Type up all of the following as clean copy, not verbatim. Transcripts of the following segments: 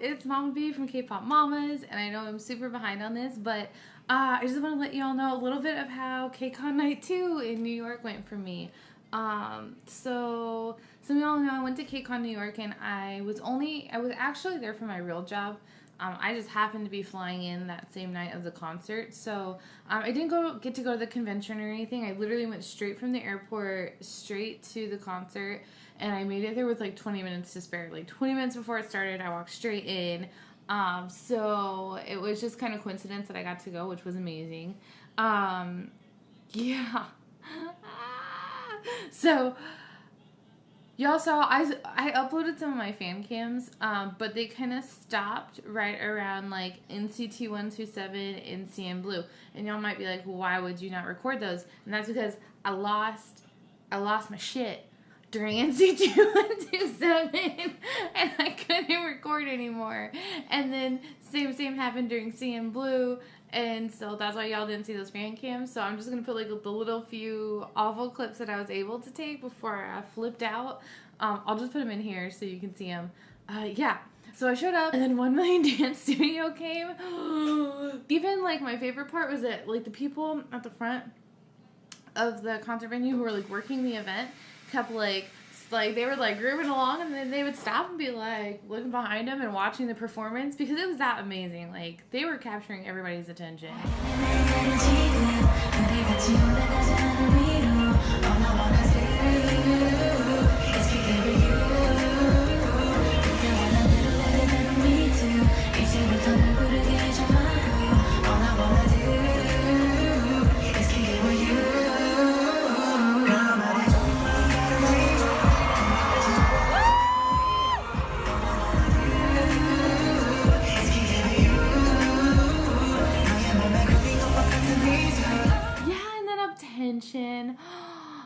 it's Mama B from KpopMamas, and I know I'm super behind on this, but I just want to let you all know a little bit of how KCON Night 2 in New York went for me. So some of y'all know I went to KCON New York, and I was actually there for my real job. I just happened to be flying in that same night of the concert, so I didn't get to go to the convention or anything. I literally went straight from the airport straight to the concert, and I made it there with like 20 minutes to spare. Like 20 minutes before it started, I walked straight in. So it was just kind of coincidence that I got to go, which was amazing. Yeah. So y'all saw I uploaded some of my fan cams, but they kind of stopped right around like NCT 127 and CN Blue, and y'all might be like, well, why would you not record those? And that's because I lost my shit during NCT 127 and I couldn't record anymore. And then same happened during CN Blue. And so that's why y'all didn't see those fan cams. So I'm just going to put like the little few awful clips that I was able to take before I flipped out. I'll just put them in here so you can see them. Yeah. So I showed up, and then 1 Million Dance Studio came. Even like my favorite part was that like the people at the front of the concert venue who were like working the event kept like they were like grooving along, and then they would stop and be like looking behind them and watching the performance because it was that amazing. Like they were capturing everybody's attention.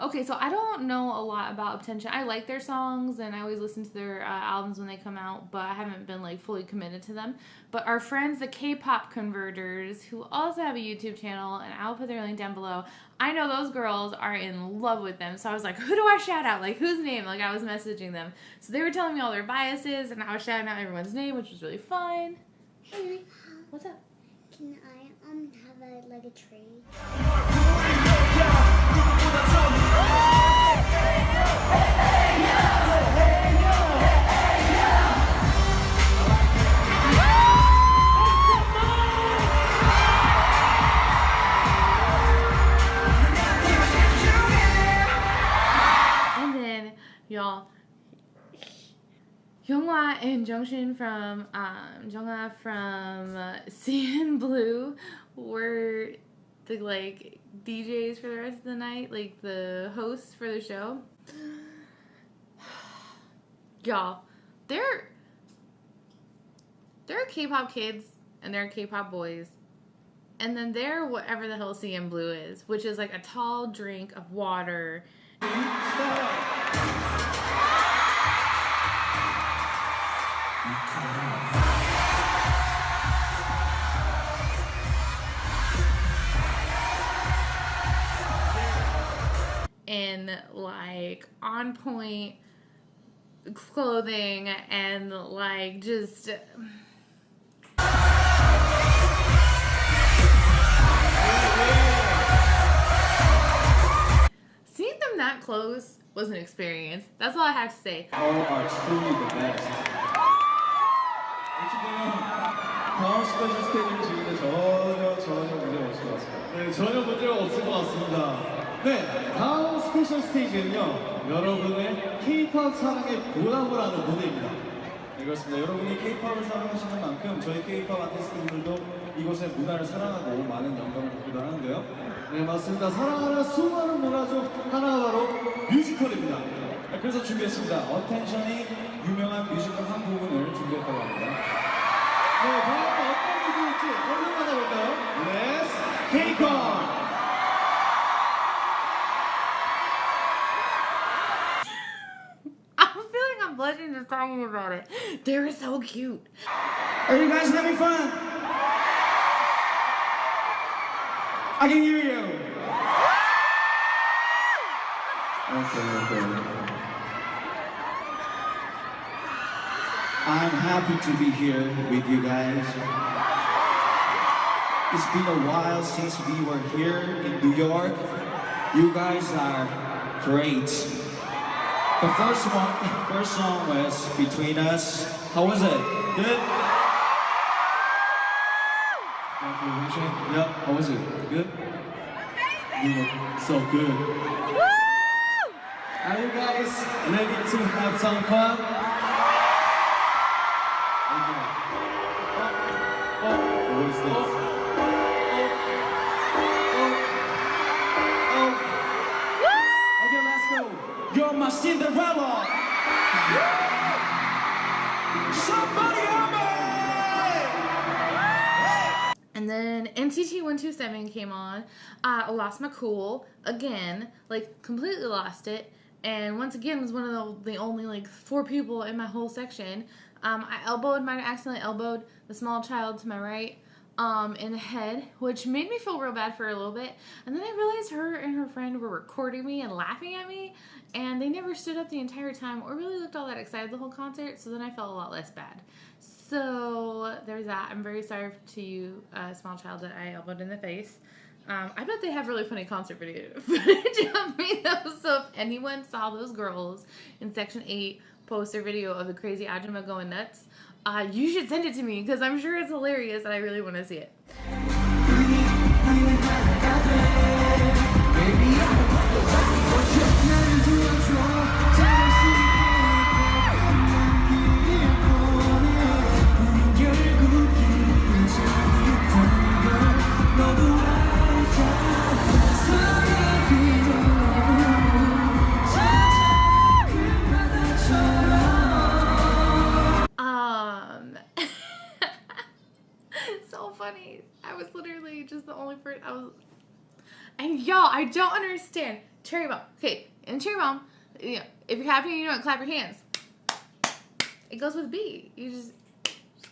Okay, so I don't know a lot about Attention. I like their songs, and I always listen to their albums when they come out, but I haven't been like fully committed to them. But our friends, the K-pop converters, who also have a YouTube channel, and I'll put their link down below. I know those girls are in love with them, so I was like, who do I shout out? Like, whose name? Like, I was messaging them. So they were telling me all their biases, and I was shouting out everyone's name, which was really fun. Hey, baby. What's up? Can I have a tree? And then y'all, Hyunghwa and Jungshin from CN Blue were the like DJs for the rest of the night, like the hosts for the show. Y'all, they're K-pop kids and they're K-pop boys, and then they're whatever the hell CN Blue is, which is like a tall drink of water. And like on point clothing and like just seeing them that close was an experience. That's all I have to say. All are truly the best. 다음 스페셜 스테이지 중에는 전혀 문제가 없을 것 같습니다. 네, 전혀 문제가 없을 것 같습니다. 네, 다음 스페셜 스테이지는요, 여러분의 K-pop 사랑에 보답을 하는 무대입니다. 네, 그렇습니다. 여러분이 K-pop을 사랑하시는 만큼 저희 K-pop 아티스트분들도 이곳의 문화를 사랑하고 많은 영감을 받기도 하는데요. 네, 맞습니다. 사랑하는 수많은 문화중 하나가 바로 뮤지컬입니다. 네, 그래서 준비했습니다. 어텐션이 유명한 뮤지컬 한 부분을 준비했다고 합니다. 네, 다음은 어떤 무대일지 얼른 만나볼까요? Let's K-pop! I'm blushing just talking about it. They were so cute. Are you guys having fun? I can hear you. Okay. I'm happy to be here with you guys. It's been a while since we were here in New York. You guys are great. The first song was Between Us. How was it? Good? Yep, how was it? Good? You were so good. Are you guys ready to have some fun? What is this? Okay, let's go. You're my Cinderella! Somebody help me! And then NCT 127 came on. I lost my cool again, like completely lost it. And once again was one of the only like 4 people in my whole section. I might have accidentally elbowed the small child to my right in the head, which made me feel real bad for a little bit. And then I realized her and her friend were recording me and laughing at me, and they never stood up the entire time or really looked all that excited the whole concert, so then I felt a lot less bad. So there's that. I'm very sorry to you, small child that I elbowed in the face. I bet they have really funny concert video footage of me though, so if anyone saw those girls in Section 8 post their video of the crazy Ajima going nuts, you should send it to me because I'm sure it's hilarious and I really want to see it. So funny. I was literally just the only person. And y'all, I don't understand. Cherry Bomb. Okay, in Cherry Bomb, you know, if you're happy, you know what, clap your hands. It goes with a beat. You just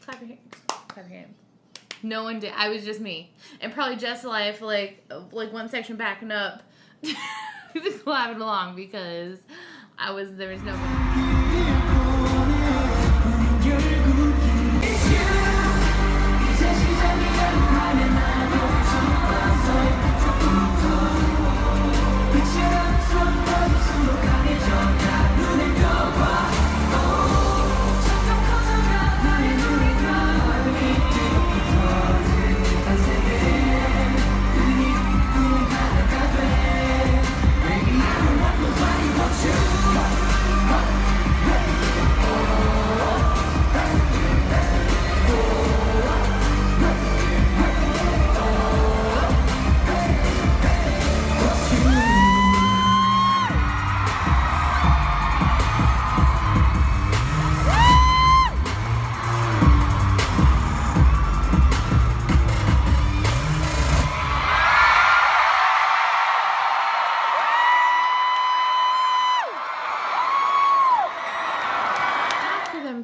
clap your hands. Clap your hands. No one did. I was just me. And probably Just Life, like one section backing up, just clapping along because there was no one.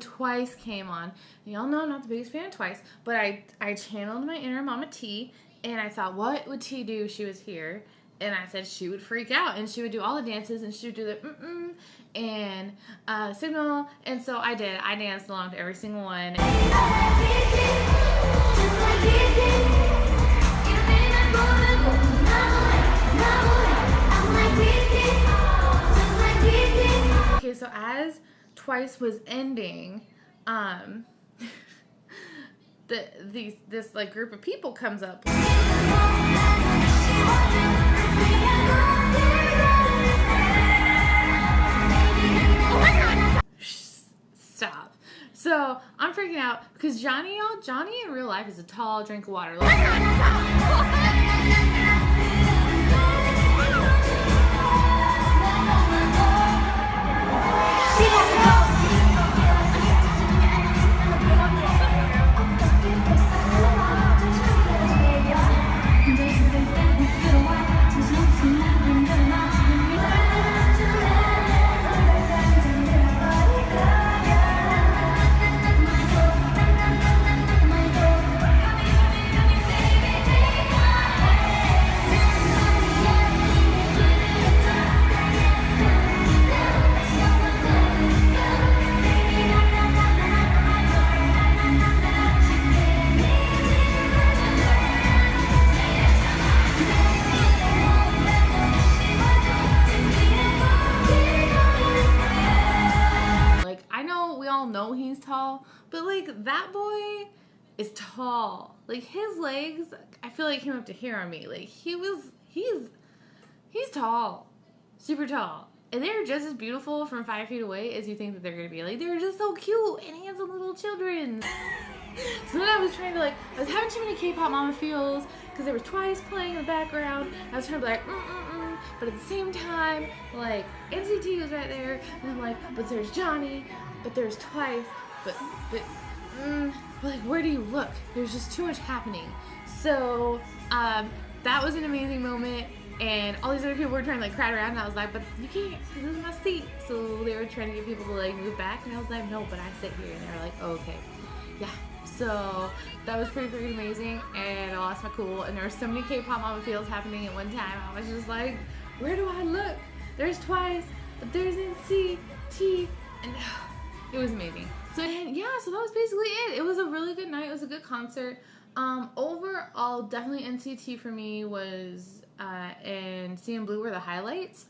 Twice came on. Y'all know I'm not the biggest fan of Twice, but I channeled my inner Mama T, and I thought, what would T do if she was here? And I said she would freak out, and she would do all the dances, and she would do the and signal, and so I did. I danced along to every single one. Okay, so as Twice was ending, this like group of people comes up. Stop. So I'm freaking out because Johnny in real life is a tall drink of water. he's tall, but like that boy is tall. Like his legs, I feel like came up to here on me. Like he's tall, super tall. And they're just as beautiful from 5 feet away as you think that they're going to be. Like, they're just so cute and handsome little children. So then I was trying to, like, I was having too many K-pop mama feels because there was Twice playing in the background. I was trying to be like, but at the same time, like, NCT was right there. And I'm like, but there's Johnny, but there's Twice, but like, where do you look? There's just too much happening. So, that was an amazing moment. And all these other people were trying to like crowd around, and I was like, but you can't, because this is my seat. So they were trying to get people to like move back, and I was like, no, but I sit here. And they were like, oh, okay. Yeah. So that was pretty freaking amazing, and I lost my cool. And there were so many K-pop mama feels happening at one time. I was just like, where do I look? There's Twice, but there's NCT, and it was amazing. So yeah, so that was basically it. It was a really good night. It was a good concert. Overall, definitely NCT for me was... and CN Blue were the highlights.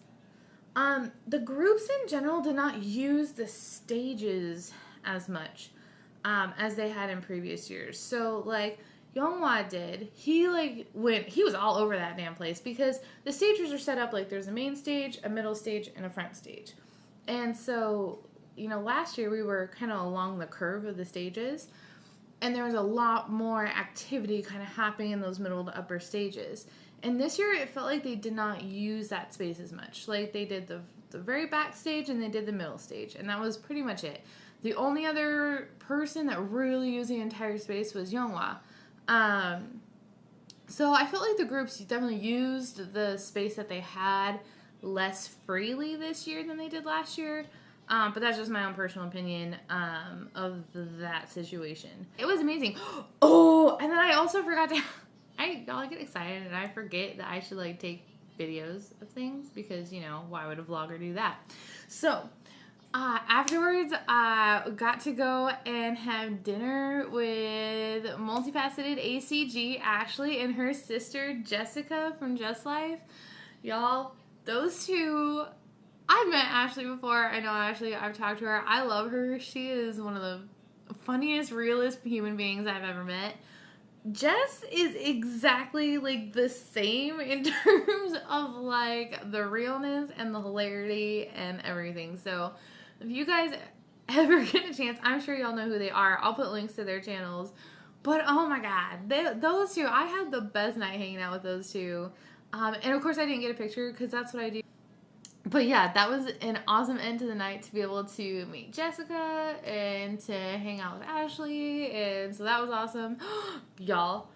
The groups in general did not use the stages as much as they had in previous years. So like Younghwa did, he was all over that damn place because the stages are set up like there's a main stage, a middle stage, and a front stage. And so, you know, last year we were kind of along the curve of the stages, and there was a lot more activity kind of happening in those middle to upper stages. And this year, it felt like they did not use that space as much. Like, they did the very back stage and they did the middle stage. And that was pretty much it. The only other person that really used the entire space was Younghwa. So I felt like the groups definitely used the space that they had less freely this year than they did last year. But that's just my own personal opinion of that situation. It was amazing. Oh, and then I also forgot to... y'all get excited and I forget that I should like take videos of things because, you know, why would a vlogger do that? So afterwards I got to go and have dinner with multifaceted ACG Ashley and her sister Jessica from Just Life. Y'all, those two, I've met Ashley before. I know Ashley, I've talked to her. I love her. She is one of the funniest, realest human beings I've ever met. Jess is exactly like the same in terms of like the realness and the hilarity and everything. So if you guys ever get a chance, I'm sure y'all know who they are. I'll put links to their channels. But oh my god, those two, I had the best night hanging out with those two. And of course I didn't get a picture because that's what I do. But yeah, that was an awesome end to the night to be able to meet Jessica and to hang out with Ashley. And so that was awesome. Y'all,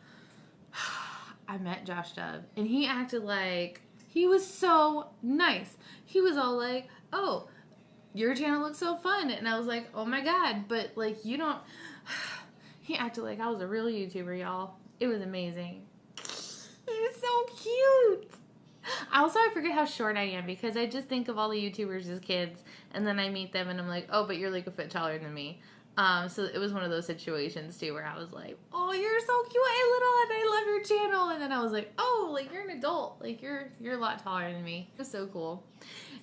I met Josh Dove and he acted like he was so nice. He was all like, oh, your channel looks so fun. And I was like, oh my god, but like you don't... He acted like I was a real YouTuber, y'all. It was amazing. He was so cute. Also, I forget how short I am because I just think of all the YouTubers as kids, and then I meet them and I'm like, oh, but you're like a foot taller than me. So it was one of those situations too where I was like, oh, you're so cute and little and I love your channel. And then I was like, oh, like you're an adult. Like you're a lot taller than me. It was so cool.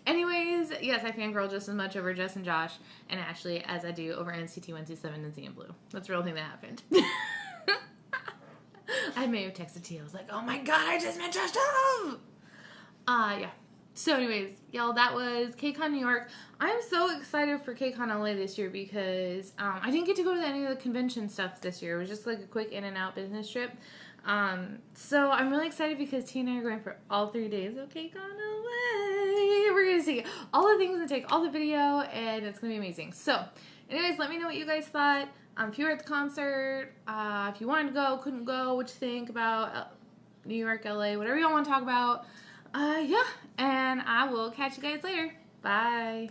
Anyways, yes, I fangirl just as much over Jess and Josh and Ashley as I do over NCT 127 and CN Blue. That's the real thing that happened. I may have texted Tia. I was like, oh my god, I just met Josh Dove! Yeah. So anyways, y'all, that was KCON New York. I'm so excited for KCON LA this year because I didn't get to go to any of the convention stuff this year. It was just like a quick in and out business trip. So I'm really excited because Tia and I are going for all 3 days of KCON LA. We're going to see all the things and take all the video, and it's going to be amazing. So anyways, let me know what you guys thought. If you were at the concert, if you wanted to go, couldn't go, what you think about New York, LA, whatever y'all want to talk about. Yeah, and I will catch you guys later. Bye.